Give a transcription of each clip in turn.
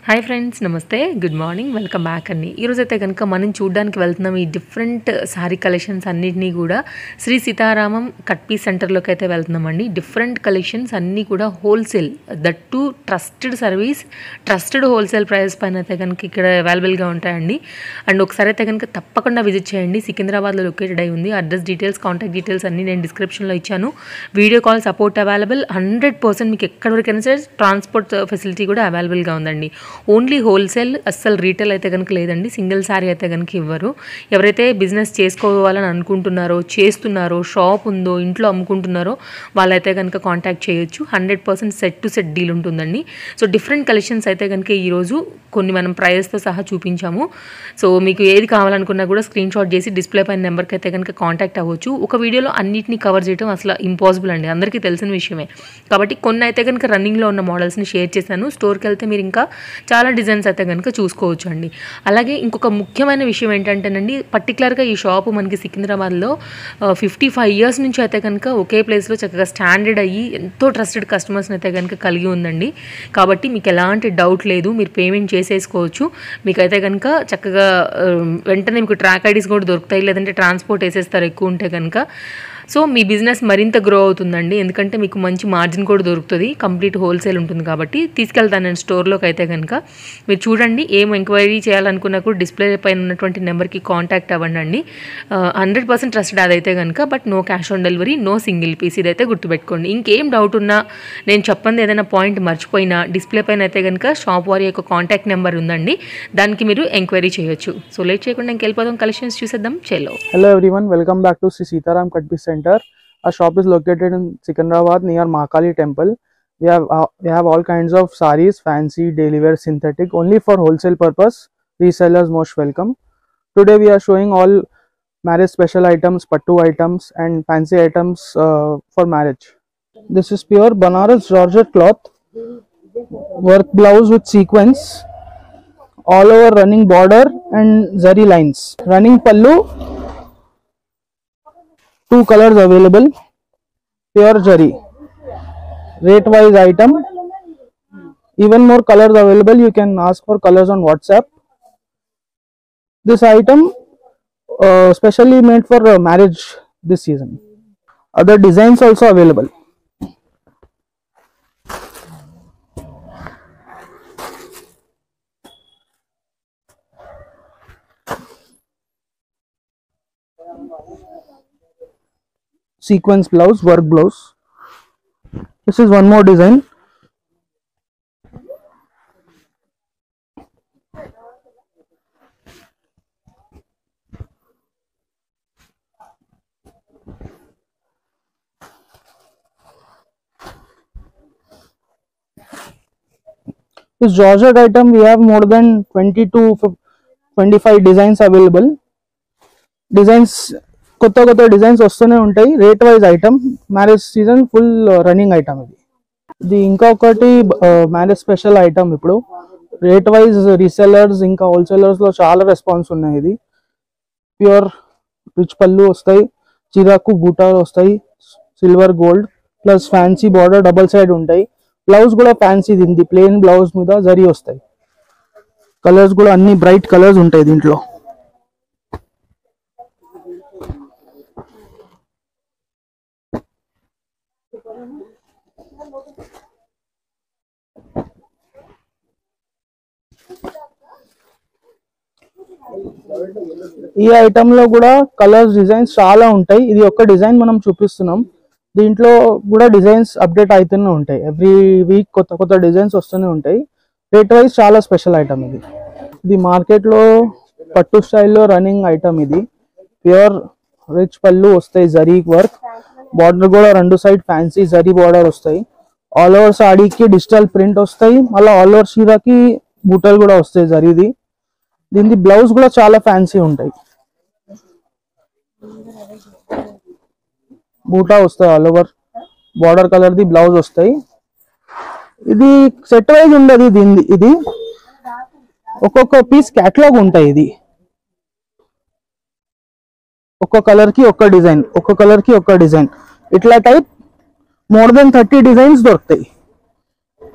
Hi friends, నమస్తే, good morning, welcome back అండి. ఈరోజైతే కనుక మనం చూడడానికి వెళ్తున్నాం ఈ డిఫరెంట్ శారీ కలెక్షన్స్ అన్నిటినీ కూడా శ్రీ సీతారామం కట్ పీస్ సెంటర్లోకి అయితే వెళ్తున్నామండి. డిఫరెంట్ కలెక్షన్స్ అన్నీ కూడా wholesale, that to trusted service, trusted wholesale price పైన అయితే కనుక ఇక్కడ అవైలబుల్గా ఉంటాయండి. అండ్ ఒకసారి అయితే కనుక తప్పకుండా విజిట్ చేయండి. సికింద్రాబాద్లో లొకేటెడ్ అయి ఉంది. అడ్రస్ డీటెయిల్స్, కాంటాక్ట్ డీటెయిల్స్ అన్నీ నేను డిస్క్రిప్షన్లో ఇచ్చాను. Video call support available 100%. మీకు ఎక్కడి వరకైనా సరే ట్రాన్స్పోర్ట్ ఫెసిలిటీ కూడా అవైలబుల్గా ఉందండి. ఓన్లీ హోల్సేల్, అస్సలు రీటైల్ అయితే కనుక లేదండి. సింగిల్ శారీ అయితే కనుక ఇవ్వరు. ఎవరైతే బిజినెస్ చేసుకోవాలని అనుకుంటున్నారో, చేస్తున్నారో, షాప్ ఉందో, ఇంట్లో అమ్ముకుంటున్నారో వాళ్ళైతే కనుక కాంటాక్ట్ చేయొచ్చు. 100% సెట్ టు సెట్ డీల్ ఉంటుందండి. సో డిఫరెంట్ కలెక్షన్స్ అయితే కనుక ఈరోజు కొన్ని మనం ప్రైస్తో సహా చూపించాము. సో మీకు ఏది కావాలనుకున్నా కూడా స్క్రీన్ షాట్ చేసి డిస్ప్లే పైన నెంబర్కి అయితే కనుక కాంటాక్ట్ అవ్వచ్చు. ఒక వీడియోలో అన్నిటిని కవర్ చేయడం అసలు ఇంపాసిబుల్ అండి, అందరికీ తెలిసిన విషయమే. కాబట్టి కొన్ని అయితే కనుక రన్నింగ్లో ఉన్న మోడల్స్ని షేర్ చేశాను. స్టోర్కి వెళ్తే మీరు ఇంకా చాలా డిజైన్స్ అయితే కనుక చూసుకోవచ్చు అండి. అలాగే ఇంకొక ముఖ్యమైన విషయం ఏంటంటేనండి, పర్టికులర్గా ఈ షాపు మనకి సికింద్రాబాద్లో 55 years నుంచి అయితే కనుక ఒకే ప్లేస్లో చక్కగా స్టాండర్డ్ అయ్యి ఎంతో ట్రస్టెడ్ కస్టమర్స్ని అయితే కనుక కలిగి ఉందండి. కాబట్టి మీకు ఎలాంటి డౌట్ లేదు, మీరు పేమెంట్ చేసేసుకోవచ్చు. మీకైతే కనుక చక్కగా వెంటనే మీకు ట్రాక్ ఐడీస్ కూడా దొరుకుతాయి, లేదంటే ట్రాన్స్పోర్ట్ వేసేస్తారు ఎక్కువ ఉంటే కనుక. సో మీ బిజినెస్ మరింత గ్రో అవుతుందండి, ఎందుకంటే మీకు మంచి మార్జిన్ కూడా దొరుకుతుంది. కంప్లీట్ హోల్సేల్ ఉంటుంది కాబట్టి. తీసుకెళ్తాను నేను స్టోర్లోకి అయితే కనుక. మీరు చూడండి, ఏం ఎంక్వైరీ చేయాలనుకున్నా కూడా డిస్ప్లే పైన ఉన్నటువంటి నెంబర్కి కాంటాక్ట్ అవ్వండి. 100% ట్రస్టెడ్ అదైతే కనుక. But no cash on delivery, no single piece, ఇదైతే గుర్తుపెట్టుకోండి. ఇంకేం డౌట్ ఉన్నా, నేను చెప్పండి ఏదైనా పాయింట్ మర్చిపోయినా, డిస్ప్లే పైన అయితే కనుక షాప్ వారి యొక్క కాంటాక్ట్ నెంబర్ ఉందండి, దానికి మీరు ఎంక్వైరీ చేయొచ్చు. సో లేట్ చేయకుండా ఇంకెళ్ళిపోదాం, కలెక్షన్స్ చూసేద్దాం. చలో. Hello everyone, welcome back to Sri Sitaram Cut Piece Center. Our shop is located in Secunderabad near Mahakali Temple. We have all kinds of sarees, fancy, daily wear, synthetic, only for wholesale purpose. Resellers most welcome. Today we are showing all marriage special items, pattu items and fancy items for marriage. This is pure Banaras Georgette cloth, work blouse with sequins, all over running border and zari lines, running pallu, 2 colors available, pure zari, rate wise item, even more colors available. You can ask for colors on WhatsApp. This item specially made for marriage this season. Other designs also available. Sequence blouse, work blouse. This is one more design. This Georgette item we have more than 20 to 25 designs available. Designs కొత్త కొత్త designs వస్తూనే ఉంటాయి. Rate wise item, marriage season full running item ఇది. ఇంకా ఒకటి marriage special item. ఇప్పుడు rate wise resellers ఇంకా wholesalers లో చాలా రెస్పాన్స్ ఉన్నాయి. ఇది ప్యూర్ రిచ్ పళ్ళు వస్తాయి, చిరాకు బూటాలు వస్తాయి, silver gold plus fancy border, double side ఉంటాయి. బ్లౌజ్ కూడా ఫ్యాన్సీ దింది, ప్లెయిన్ బ్లౌజ్ మీద జరీ వస్తాయి. కలర్స్ కూడా అన్ని బ్రైట్ కలర్స్ ఉంటాయి దీంట్లో. ఈ ఐటమ్ లో కూడా కలర్స్, డిజైన్స్ చాలా ఉంటాయి. ఇది ఒక డిజైన్ మనం చూపిస్తున్నాం. దీంట్లో కూడా డిజైన్స్ అప్డేట్ అవుతూనే ఉంటాయి. ఎవ్రీ వీక్ కొత్త కొత్త డిజైన్స్ వస్తూనే ఉంటాయి. రేట్ వైజ్ చాలా స్పెషల్ ఐటమ్ ఇది. ఇది మార్కెట్ లో పట్టు స్టైల్లో రన్నింగ్ ఐటమ్. ఇది ప్యూర్ రిచ్ పళ్ళు వస్తాయి, జరీ వర్క్, బార్డర్ కూడా 2 సైడ్ ఫ్యాన్సీ జరీ బార్డర్ వస్తాయి. ఆల్ ఓవర్ సాడీకి డిజిటల్ ప్రింట్ వస్తాయి. మళ్ళీ ఆల్ ఓవర్ చీరకి బూటలు కూడా వస్తాయి జరీది. దీని బ్లౌజ్ కూడా చాలా ఫ్యాన్సీ ఉంటాయి, బూటా వస్తాయి, all over border colour the blouse వస్తాయి. ఇది సెట్ వైజ్ ఉండదు. ఇది ఒక్కొక్క పీస్ క్యాటలాగ్ ఉంటాయి. ఇది ఒక్క కలర్ కి ఒక్క డిజైన్, ఒక్క కలర్ కి ఒక్క డిజైన్, ఇట్లా టైప్ more than 30 డిజైన్స్ దొరుకుతాయి.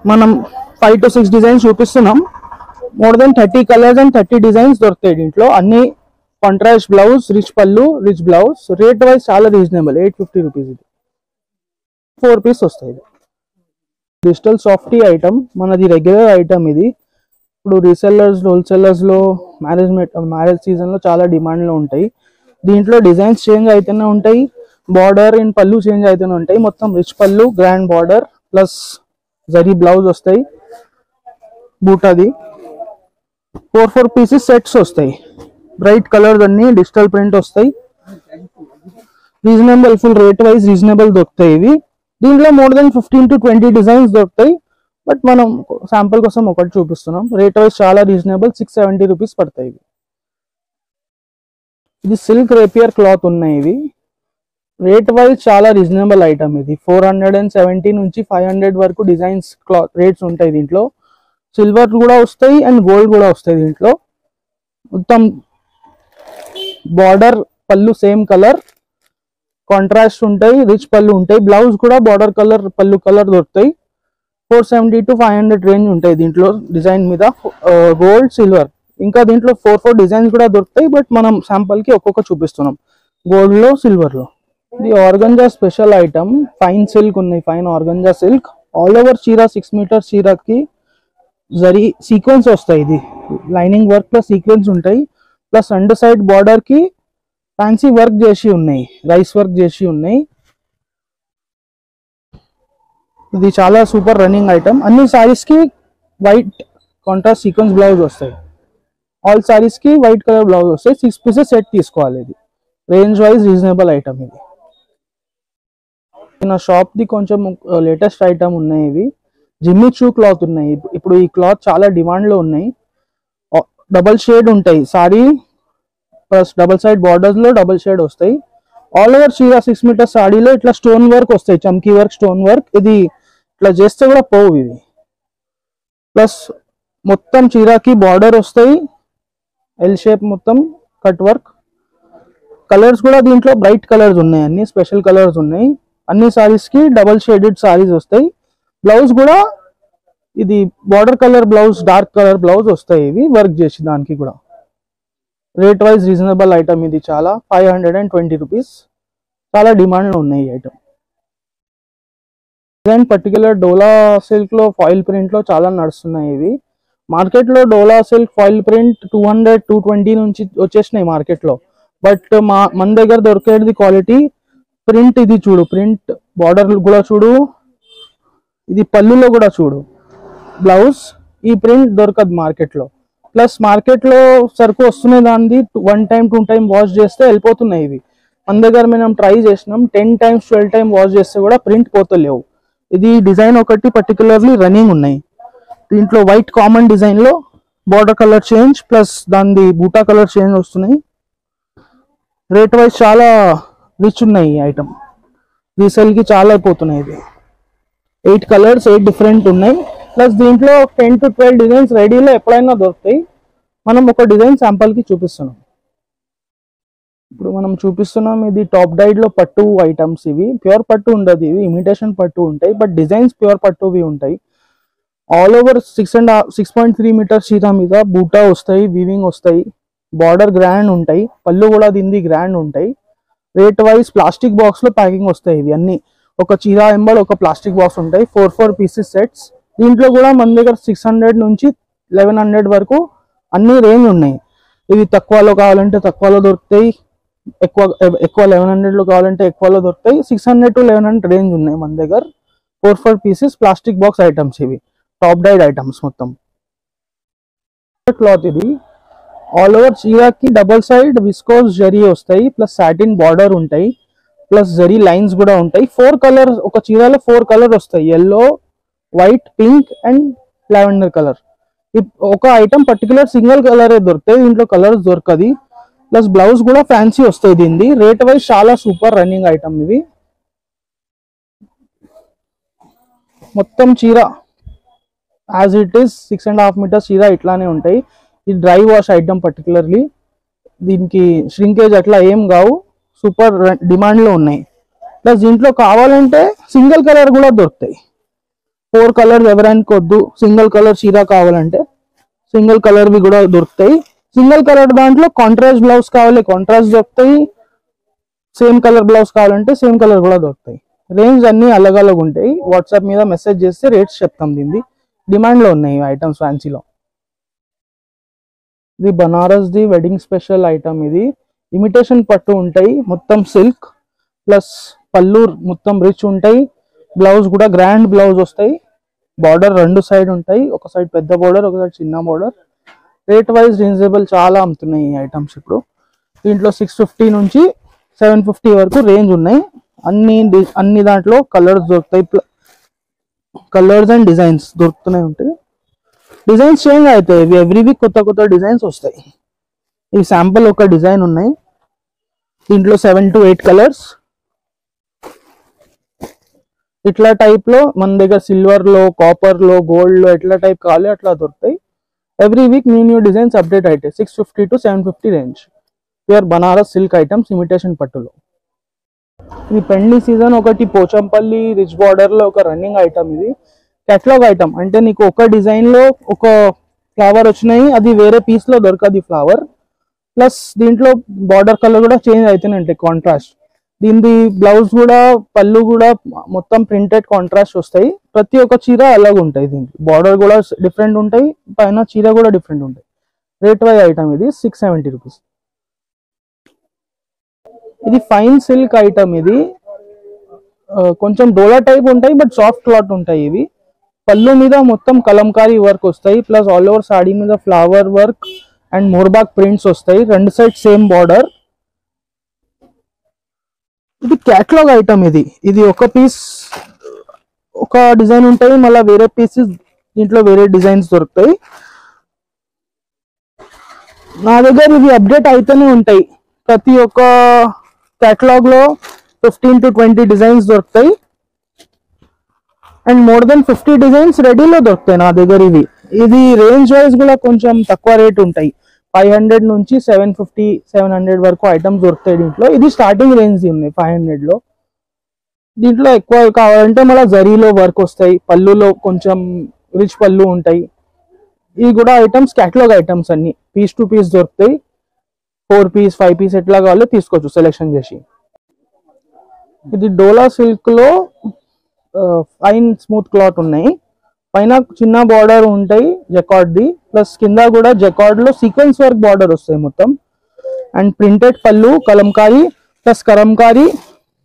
మనం 5 to 6 డిజైన్స్ చూపిస్తున్నాం. More than 30 colours and 30 designs దొరుకుతాయి దీంట్లో. అన్ని కాంట్రాస్ట్ బ్లౌజ్, రిచ్ పళ్ళు, రిచ్ బ్లౌజ్. రేట్ వైజ్ చాలా రీజనబుల్, 850 రూపీస్. ఇది 4 పీస్ వస్తాయి. డిజిటల్ సాఫ్టీ ఐటమ్, మనది రెగ్యులర్ ఐటమ్ ఇది. ఇప్పుడు రీసెల్లర్స్, హోల్సేలర్స్ లో మ్యారేజ్ సీజన్ లో చాలా డిమాండ్ లో ఉంటాయి. దీంట్లో డిజైన్స్ చేంజ్ అయితేనే ఉంటాయి, బార్డర్ అండ్ పళ్ళు చేంజ్ అయితేనే ఉంటాయి. మొత్తం రిచ్ పళ్ళు, grand border plus zari blouse వస్తాయి. బూటాది 4 పీసెస్ సెట్స్ వస్తాయి. బ్రైట్ కలర్స్ అన్ని డిజిటల్ ప్రింట్ వస్తాయి. Reasonable, full rate wise reasonable దొరుకుతాయి ఇవి. దీంట్లో మోర్ దెన్ 15 to 20 డిజైన్స్ దొరుకుతాయి. బట్ మనం శాంపుల్ కోసం ఒకటి చూపిస్తున్నాం. రేట్ వైజ్ చాలా రీజనబుల్, 670 రూపీస్ పడతాయి. ఇది సిల్క్ రేపియర్ క్లాత్ ఉన్నాయి. ఇవి రేట్ వైజ్ చాలా రీజనబుల్ ఐటమ్. ఇది 470 నుంచి 500 వరకు డిజైన్స్ క్లాత్ రేట్స్ ఉంటాయి. దీంట్లో సిల్వర్ కూడా వస్తాయి అండ్ గోల్డ్ కూడా వస్తాయి. దీంట్లో మొత్తం బార్డర్, పళ్ళు సేమ్ కలర్, కాంట్రాస్ట్ ఉంటాయి, రిచ్ పళ్ళు ఉంటాయి. బ్లౌజ్ కూడా బార్డర్ కలర్, పళ్ళు కలర్ దొరుకుతాయి. 470 to 500 రేంజ్ ఉంటాయి దీంట్లో డిజైన్ మీద. గోల్డ్, సిల్వర్, ఇంకా దీంట్లో 4 డిజైన్స్ కూడా దొరుకుతాయి. బట్ మనం శాంపుల్ కి ఒక్కొక్క చూపిస్తున్నాం, గోల్డ్ లో, సిల్వర్ లో. ఇది organza special item, fine silk ఉన్నాయి, fine organza silk. All over చీర, 6 మీటర్స్ చీరకి జరీ సీక్వెన్స్ వస్తాయి. ఇది లైనింగ్ వర్క్ ప్లస్ సీక్వెన్స్ ఉంటాయి. ప్లస్ అండర్ సైడ్ బార్డర్ కి ఫ్యాన్సీ వర్క్ చేసి ఉన్నాయి, రైస్ వర్క్ చేసి ఉన్నాయి. ఇది చాలా సూపర్ రన్నింగ్ ఐటమ్. అన్ని సారీస్ కి వైట్ కాంట్రాస్ట్ సీక్వెన్స్ బ్లౌజ్ వస్తాయి. ఆల్ సారీస్ కి వైట్ కలర్ బ్లౌజ్ వస్తాయి. 6 పీసెస్ సెట్ తీసుకోవాలి. ఇది రేంజ్ వైజ్ రీజనబుల్ ఐటమ్. ఇది నా షాప్ ది కొంచెం లేటెస్ట్ ఐటమ్ ఉన్నాయి. ఇవి జిమ్మి చూ క్లాత్ ఉన్నాయి. ఇప్పుడు ఈ క్లాత్ చాలా డిమాండ్ లో ఉన్నాయి. డబల్ షేడ్ ఉంటాయి sorry, plus double side borders లో డబల్ షేడ్ వస్తాయి. ఆల్ ఓవర్ చీర 6 మీటర్స్ సాడీలో ఇట్లా స్టోన్ వర్క్ వస్తాయి, చమ్కీ వర్క్, స్టోన్ వర్క్. ఇది ఇట్లా చేస్తే కూడా పోవు ఇవి. ప్లస్ మొత్తం చీరకి బార్డర్ వస్తాయి, ఎల్ షేప్ మొత్తం కట్ వర్క్. కలర్స్ కూడా దీంట్లో బ్రైట్ కలర్స్ ఉన్నాయి, అన్ని స్పెషల్ కలర్స్ ఉన్నాయి. అన్ని సారీస్ కి డబల్ షేడెడ్ సారీస్ వస్తాయి. బ్లౌజ్ కూడా ఇది border colour blouse, dark colour blouse వస్తాయి. ఇవి వర్క్ చేసి దానికి కూడా. Rate wise reasonable item. ఇది చాలా 520 రూపీస్. చాలా డిమాండ్ ఉన్నాయి ఈ ఐటమ్. డిజైన్ పర్టికులర్ డోలా సిల్క్ లో, ఫాయిల్ ప్రింట్ లో చాలా నడుస్తున్నాయి ఇవి. మార్కెట్ లో డోలా సిల్క్ ఫాయిల్ ప్రింట్ 200, 220 నుంచి వచ్చేసినాయి మార్కెట్ లో. బట్ మన దగ్గర దొరికేది క్వాలిటీ ప్రింట్. ఇది చూడు, ప్రింట్ బార్డర్ కూడా చూడు, ఇది పళ్ళులో కూడా చూడు, బ్లౌజ్. ఈ ప్రింట్ దొరకదు మార్కెట్ లో. ప్లస్ మార్కెట్ లో సరుకు వస్తున్నాయి, దాన్ని 1 time 2 time వాష్ చేస్తే వెళ్ళిపోతున్నాయి ఇవి. మన దగ్గర మేము ట్రై చేసినాం, 10 times 12 time వాష్ చేస్తే కూడా ప్రింట్ పోతలేవు. ఇది డిజైన్ ఒకటి పర్టికులర్లీ రన్నింగ్ ఉన్నాయి. దీంట్లో వైట్ కామన్ డిజైన్ లో బార్డర్ కలర్ చేంజ్ ప్లస్ దాని బూటా కలర్ చేంజ్ వస్తున్నాయి. రేట్ వైజ్ చాలా రిచ్ ఉన్నాయి ఈ ఐటమ్. రీసేల్ కి చాలా అయిపోతున్నాయి. ఇది 8 కలర్స్, 8 డిఫరెంట్ ఉన్నాయి. ప్లస్ దీంట్లో 10 to 12 డిజైన్స్ రెడీలో ఎప్పుడైనా దొరుకుతాయి. మనం ఒక డిజైన్ శాంపుల్ కి చూపిస్తున్నాం. ఇప్పుడు మనం చూపిస్తున్నాం, ఇది టాప్ డైడ్ లో పట్టు ఐటమ్స్. ఇవి ప్యూర్ పట్టు ఉండదు, ఇవి ఇమిటేషన్ పట్టు ఉంటాయి. బట్ డిజైన్స్ ప్యూర్ పట్టువి ఉంటాయి. ఆల్ ఓవర్ 6.3 మీటర్స్ చీర మీద బూటా వస్తాయి, వీవింగ్ వస్తాయి, బార్డర్ గ్రాండ్ ఉంటాయి, పళ్ళు కూడా దీన్ని గ్రాండ్ ఉంటాయి. రేట్ వైజ్ ప్లాస్టిక్ బాక్స్ లో ప్యాకింగ్ వస్తాయి. ఇవి అన్ని ఒక చీర ఎంబల్ ఒక ప్లాస్టిక్ బాక్స్ ఉంటాయి. 4 పీసెస్ సెట్స్. దీంట్లో కూడా మన దగ్గర 600 నుంచి 1100 వరకు అన్ని రేంజ్ ఉన్నాయి. ఇవి తక్కువలో కావాలంటే తక్కువలో దొరుకుతాయి, ఎక్కువ 1100 లో కావాలంటే ఎక్కువలో దొరుకుతాయి. 600 to 1100 రేంజ్ ఉన్నాయి మన దగ్గర. 4 పీసెస్ ప్లాస్టిక్ బాక్స్ ఐటమ్స్. ఇవి టాప్ డైడ్ ఐటమ్స్ మొత్తం. క్లాత్ ఇది ఆల్ ఓవర్ చీరకి డబల్ సైడ్ విస్కోస్ జరీ వస్తాయి, ప్లస్ సాటిన్ బార్డర్ ఉంటాయి, ప్లస్ జరీ లైన్స్ కూడా ఉంటాయి. 4 కలర్, ఒక చీరలో 4 కలర్ వస్తాయి, yellow, white, pink and lavender colour. ఒక ఐటమ్ పర్టికులర్ సింగిల్ కలర్ దొరుకుతాయి, దీంట్లో కలర్స్ దొరకది. ప్లస్ బ్లౌజ్ కూడా ఫ్యాన్సీ వస్తాయి దీన్ని. రేట్ వైజ్ చాలా సూపర్ రన్నింగ్ ఐటమ్. ఇవి మొత్తం చీర యాజ్ ఇట్ ఈస్ 6.5 మీటర్స్ చీర ఇట్లానే ఉంటాయి. ఇది డ్రై వాష్ ఐటమ్ పర్టికులర్లీ. దీనికి ష్రింకేజ్ అట్లా ఏం కావు, సూపర్ డిమాండ్ లో ఉన్నాయి. ప్లస్ దీంట్లో కావాలంటే సింగిల్ కలర్ కూడా దొరుకుతాయి. 4 కలర్స్ ఎవరైనా వద్దు, సింగిల్ కలర్ చీర కావాలంటే సింగిల్ కలర్ వి కూడా దొరుకుతాయి. సింగిల్ కలర్ దాంట్లో కాంట్రాస్ట్ బ్లౌజ్ కావాలి కాంట్రాస్ట్ దొరుకుతాయి, సేమ్ కలర్ బ్లౌజ్ కావాలంటే సేమ్ కలర్ కూడా దొరుకుతాయి. రేంజ్ అన్ని అలగ్ అలగ్ ఉంటాయి. వాట్సాప్ మీద మెసేజ్ చేస్తే రేట్స్ చెప్తాం. దీన్ని డిమాండ్ లో ఉన్నాయి ఐటమ్స్ ఫ్యాన్సీలో. ఇది Banaras the wedding special item. ఇది ఇమిటేషన్ పట్టు ఉంటాయి, మొత్తం సిల్క్ ప్లస్ పళ్ళు మొత్తం రిచ్ ఉంటాయి. బ్లౌజ్ కూడా గ్రాండ్ బ్లౌజ్ వస్తాయి. బార్డర్ రెండు సైడ్ ఉంటాయి, ఒక సైడ్ పెద్ద బార్డర్ ఒక సైడ్ చిన్న బార్డర్. రేట్ వైజ్ రీజనబుల్ చాలా అమ్ముతున్నాయి ఈ ఐటమ్స్ ఇప్పుడు. దీంట్లో 650 నుంచి 750 వరకు రేంజ్ ఉన్నాయి. అన్ని దాంట్లో కలర్స్ దొరుకుతాయి, కలర్స్ అండ్ డిజైన్స్ దొరుకుతూనే ఉంటాయి. డిజైన్స్ చేంజ్ అవుతాయి, ఎవ్రీ వీక్ కొత్త కొత్త డిజైన్స్ వస్తాయి. ఈ శాంపుల్ ఒక డిజైన్ ఉన్నాయి, దీంట్లో 7 to 8 కలర్స్. ఇట్లా టైప్ లో మన దగ్గర సిల్వర్ లో, కాపర్ లో, గోల్డ్ లో ఎట్లా టైప్ కావాలి అట్లా దొరుకుతాయి. Every week new designs update అవుతాయి. 650 to 750 range. Pure Banaras silk items imitation పట్టులో. ఇది పెండ్లి సీజన్ ఒకటి పోచంపల్లి రిచ్ బార్డర్ లో ఒక రన్నింగ్ ఐటమ్. ఇది కేటలాగ్ ఐటమ్, అంటే నీకు ఒక డిజైన్ లో ఒక ఫ్లవర్ వచ్చినాయి, అది వేరే పీస్ లో దొరకదు ఫ్లవర్. ప్లస్ దీంట్లో బార్డర్ కలర్ కూడా చేంజ్ అవుతూనే ఉంటాయి, కాంట్రాస్ట్. దీని బ్లౌజ్ కూడా పళ్ళు కూడా మొత్తం ప్రింటెడ్ కాంట్రాస్ట్ వస్తాయి. ప్రతి ఒక్క చీర అలాగ ఉంటాయి, దీనికి బార్డర్ కూడా డిఫరెంట్ ఉంటాయి, పైన చీర కూడా డిఫరెంట్ ఉంటాయి. రేట్ వైజ్ ఐటమ్ ఇది 670 రూపీస్. ఇది ఫైన్ సిల్క్ ఐటమ్. ఇది కొంచెం డోలా టైప్ ఉంటాయి, బట్ సాఫ్ట్ క్లాత్ ఉంటాయి. ఇవి పళ్ళు మీద మొత్తం కలంకారీ వర్క్ వస్తాయి, ప్లస్ ఆల్ ఓవర్ సాడీ మీద ఫ్లవర్ వర్క్ అండ్ మోర్బాక్ ప్రింట్స్ వస్తాయి. రెండు సైడ్ సేమ్ బార్డర్. ఇది క్యాటలాగ్ ఐటమ్. ఇది ఒక పీస్ ఒక డిజైన్ ఉంటాయి, మళ్ళీ వేరే పీసెస్ దీంట్లో వేరే డిజైన్స్ దొరుకుతాయి. నా దగ్గర ఇవి అప్డేట్ అయితేనే ఉంటాయి. ప్రతి ఒక్క క్యాటలాగ్ లో 15 to 20 డిజైన్స్ దొరుకుతాయి, అండ్ మోర్ దెన్ 50 డిజైన్స్ రెడీలో దొరుకుతాయి నా దగ్గర. ఇది రేంజ్ వైజ్ కూడా కొంచెం తక్కువ రేట్ ఉంటాయి. 500 నుంచి 750, 700 వరకు ఐటమ్స్ దొరుకుతాయి దీంట్లో. ఇది స్టార్టింగ్ రేంజ్ ఉన్నాయి 500 లో. దీంట్లో ఎక్కువ కావాలంటే మళ్ళీ జరీలో వర్క్ వస్తాయి, పళ్ళులో కొంచెం రిచ్ పళ్ళు ఉంటాయి. ఇవి కూడా ఐటమ్స్ క్యాటలాగ్ ఐటమ్స్ అన్ని పీస్ టు పీస్ దొరుకుతాయి. 4 పీస్ 5 పీస్ ఎట్లా కావాలో తీసుకోవచ్చు సెలెక్షన్ చేసి. ఇది డోలా సిల్క్ లో ఫైన్ స్మూత్ క్లాత్ ఉన్నాయి. పైన చిన్న బార్డర్ ఉంటాయి జకార్డ్ ది, ప్లస్ కింద కూడా జకార్డ్ లో సీక్వెన్స్ వర్క్ బార్డర్ వస్తాయి మొత్తం. అండ్ ప్రింటెడ్ పళ్ళు కలంకారీ ప్లస్ కలంకారీ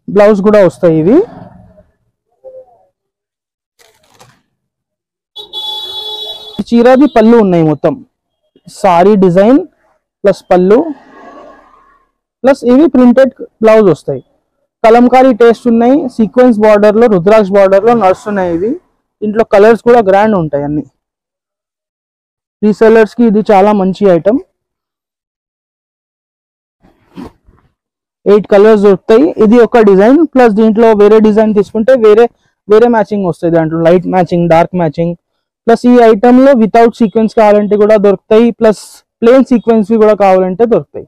బ్లౌజ్ కూడా వస్తాయి. ఇవి చీరాది పళ్ళు ఉన్నాయి మొత్తం, సారీ డిజైన్ ప్లస్ పళ్ళు ప్లస్ ఇవి ప్రింటెడ్ బ్లౌజ్ వస్తాయి. కలంకారీ టేస్ట్ ఉన్నాయి, సీక్వెన్స్ బార్డర్ లో రుద్రాక్ష బార్డర్ లో నడుస్తున్నాయి. ఇవి ఇంట్లో కలర్స్ కూడా గ్రాండ్ ఉంటాయి అన్ని. రీసెలర్స్ కి ఇది చాలా మంచి ఐటమ్. 8 కలర్స్ దొరుకుతాయి. ఇది ఒక డిజైన్, ప్లస్ దీంట్లో వేరే డిజైన్ తీసుకుంటే వేరే మ్యాచింగ్ వస్తాయి. దాంట్లో light matching, dark matching. Plus ఈ ఐటమ్ లో వితౌట్ సీక్వెన్స్ కావాలంటే కూడా దొరుకుతాయి, ప్లస్ ప్లెయిన్ సీక్వెన్స్ కూడా కావాలంటే దొరుకుతాయి.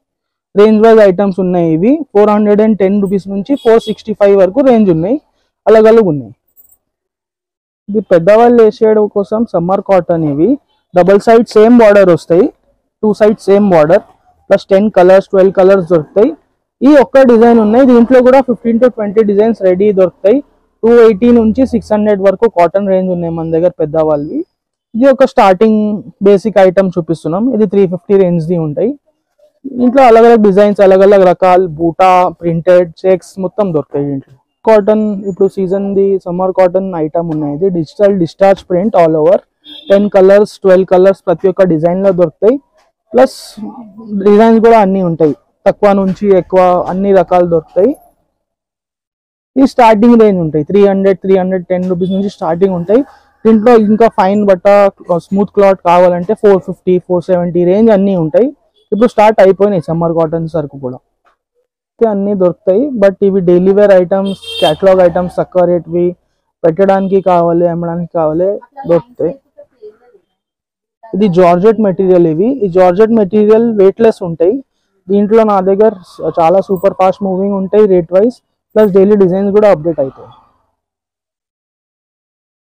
రేంజ్ వైజ్ ఐటమ్స్ ఉన్నాయి. ఇవి 410 రూపీస్ నుంచి 465 వరకు రేంజ్ ఉన్నాయి, అలగ్ ఉన్నాయి. ఇది పెద్దవాళ్ళు వేసేయడం కోసం సమ్మర్ కాటన్. ఇవి డబుల్ సైడ్ సేమ్ బార్డర్ వస్తాయి, 2 side same border, plus 10 colours 12 colours దొరుకుతాయి. ఈ ఒక్క డిజైన్ ఉన్నాయి. దీంట్లో కూడా 15 to 20 డిజైన్స్ రెడీ దొరుకుతాయి. 280 నుంచి 600 వరకు కాటన్ రేంజ్ ఉన్నాయి మన దగ్గర పెద్దవాళ్ళవి. ఇది ఒక స్టార్టింగ్ బేసిక్ ఐటమ్ చూపిస్తున్నాం. ఇది 350 రేంజ్ ది ఉంటాయి. ఇంట్లో అలగ్ డిజైన్స్, అలగ్ రకాల బూటా, ప్రింటెడ్, చెక్స్ మొత్తం దొరుకుతాయి దీంట్లో. కాటన్ ఇప్పుడు season the summer cotton item ఉన్నాయి. ఇది digital discharge print all over 10 colours 12 colours ప్రతి ఒక్క డిజైన్ లో దొరుకుతాయి. ప్లస్ డిజైన్స్ కూడా అన్ని ఉంటాయి, తక్కువ నుంచి ఎక్కువ అన్ని రకాలు దొరుకుతాయి. ఈ స్టార్టింగ్ రేంజ్ ఉంటాయి 310 రూపీస్ నుంచి స్టార్టింగ్ ఉంటాయి. దీంట్లో ఇంకా ఫైన్ బట్ట స్మూత్ క్లాత్ కావాలంటే 450 470 రేంజ్ అన్ని ఉంటాయి. ఇప్పుడు స్టార్ట్ అయిపోయినాయి సమ్మర్ కాటన్ సరుకు కూడా అన్ని దొరుకుతాయి. బట్ ఇవి daily wear items, catalogue items, తక్కువ రేట్వి పెట్టడానికి కావాలి, అమ్మడానికి కావాలి దొరుకుతాయి. ఇది జార్జెట్ మెటీరియల్. ఈ జార్జెట్ మెటీరియల్ వెయిట్లెస్ ఉంటాయి. దీంట్లో నా దగ్గర చాలా సూపర్ ఫాస్ట్ మూవింగ్ ఉంటాయి rate wise, plus daily designs కూడా అప్డేట్ అవుతాయి.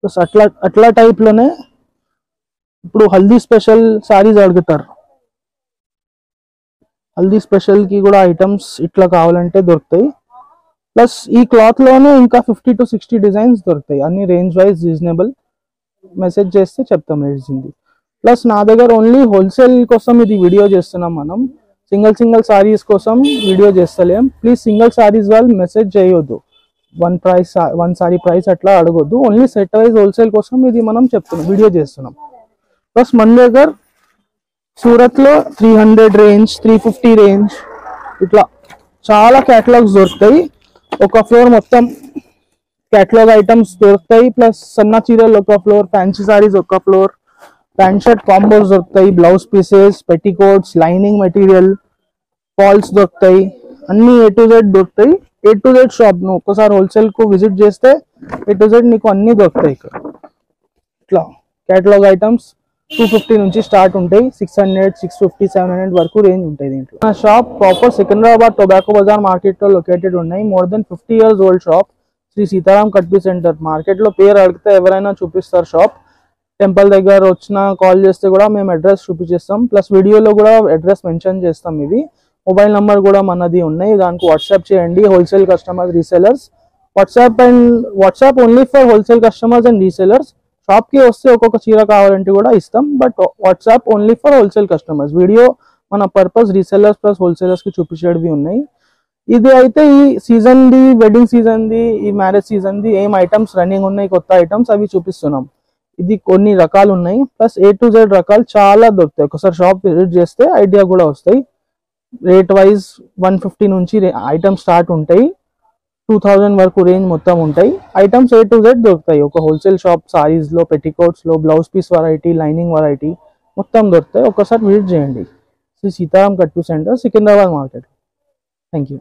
ప్లస్ అట్లా టైప్ లోనే ఇప్పుడు హల్దీ స్పెషల్ సారీస్ అడుగుతారు, హల్దీ స్పెషల్ కి కూడా ఐటమ్స్ ఇట్లా కావాలంటే దొరుకుతాయి. ప్లస్ ఈ క్లాత్ లోనే ఇంకా 50 to 60 డిజైన్స్ దొరుకుతాయి, అన్ని రేంజ్ వైజ్ రీజనబుల్. మెసేజ్ చేస్తే చెప్తాం రేట్స్ ఇది. ప్లస్ నా దగ్గర ఓన్లీ హోల్సేల్ కోసం ఇది వీడియో చేస్తున్నాం, మనం సింగిల్ సారీస్ కోసం వీడియో చేస్తలేం. ప్లీజ్ సింగిల్ సారీస్ వాళ్ళు మెసేజ్ చేయొద్దు, వన్ సారీ ప్రైస్ అట్లా అడగొద్దు. ఓన్లీ సెట్ వైజ్ హోల్సేల్ కోసం ఇది మనం చెప్తున్నాం, వీడియో చేస్తున్నాం. ప్లస్ మన దగ్గర సూరత్ లో 300 రేంజ్, 350 రేంజ్ ఇట్లా చాలా క్యాటలాగ్స్ దొరుకుతాయి. ఒక ఫ్లోర్ మొత్తం క్యాటలాగ్ ఐటమ్స్ దొరుకుతాయి. ప్లస్ సన్న చీరలు ఒక ఫ్లోర్, ఫ్యాన్సీ సారీస్ ఒక ఫ్లోర్, ప్యాంట్ షర్ట్ కాంబోస్ దొరుకుతాయి, blouse pieces, petticoats, lining material, falls దొరుకుతాయి, అన్ని A to Z దొరుకుతాయి. A to Z షాప్ ను ఒక్కసారి హోల్సేల్ కు విజిట్ చేస్తే A to Z నీకు అన్ని దొరుకుతాయి ఇక్కడ. ఇట్లా క్యాటలాగ్ ఐటమ్స్ 250 నుంచి స్టార్ట్ ఉంటాయి, 600, 650, 700 వరకు రేంజ్ ఉంటాయి దీంట్లో. నా shop proper Secunderabad tobacco bazaar market లో లొకేటెడ్ ఉన్నాయి. More than 50 years old shop, Shri Sitaram కట్పీ centre. Market లో పేరు అడిగితే ఎవరైనా చూపిస్తారు షాప్. టెంపుల్ దగ్గర వచ్చినా కాల్ చేస్తే కూడా మేము అడ్రస్ చూపించేస్తాం. ప్లస్ వీడియోలో కూడా అడ్రస్ మెన్షన్ చేస్తాం. ఇది మొబైల్ నంబర్ కూడా మనది ఉన్నాయి, దానికి వాట్సాప్ చేయండి. Wholesale customers, resellers, WhatsApp only for wholesale customers and resellers. Shop కి వస్తే ఒక్కొక్క చీర కావాలంటే కూడా ఇస్తాం, but WhatsApp only for wholesale customers. Video మన పర్పస్ రీసెలర్స్ ప్లస్ హోల్సేలర్స్ కి చూపించేవి ఉన్నాయి. ఇది అయితే ఈ season the, wedding season the, ఈ మ్యారేజ్ సీజన్ ది ఏం ఐటమ్స్ రన్నింగ్ ఉన్నాయి, కొత్త ఐటమ్స్ అవి చూపిస్తున్నాం. ఇది కొన్ని రకాలు ఉన్నాయి, ప్లస్ A to Z రకాలు చాలా దొరుకుతాయి. ఒకసారి షాప్ విజిట్ చేస్తే ఐడియా కూడా వస్తాయి. రేట్ వైజ్ 150 నుంచి ఐటమ్స్ స్టార్ట్ ఉంటాయి, 2000 వరకు రేంజ్ మొత్తం ఉంటాయి. ఐటమ్స్ A to Z దొరుకుతాయి. ఒక హోల్సేల్ షాప్ సారీస్ లో, పెట్టికోట్స్ లో, blouse piece variety, lining variety మొత్తం దొరుకుతాయి. ఒకసారి విజిట్ చేయండి Shri Sitaram కట్పీ centre, Secunderabad market. Thank you.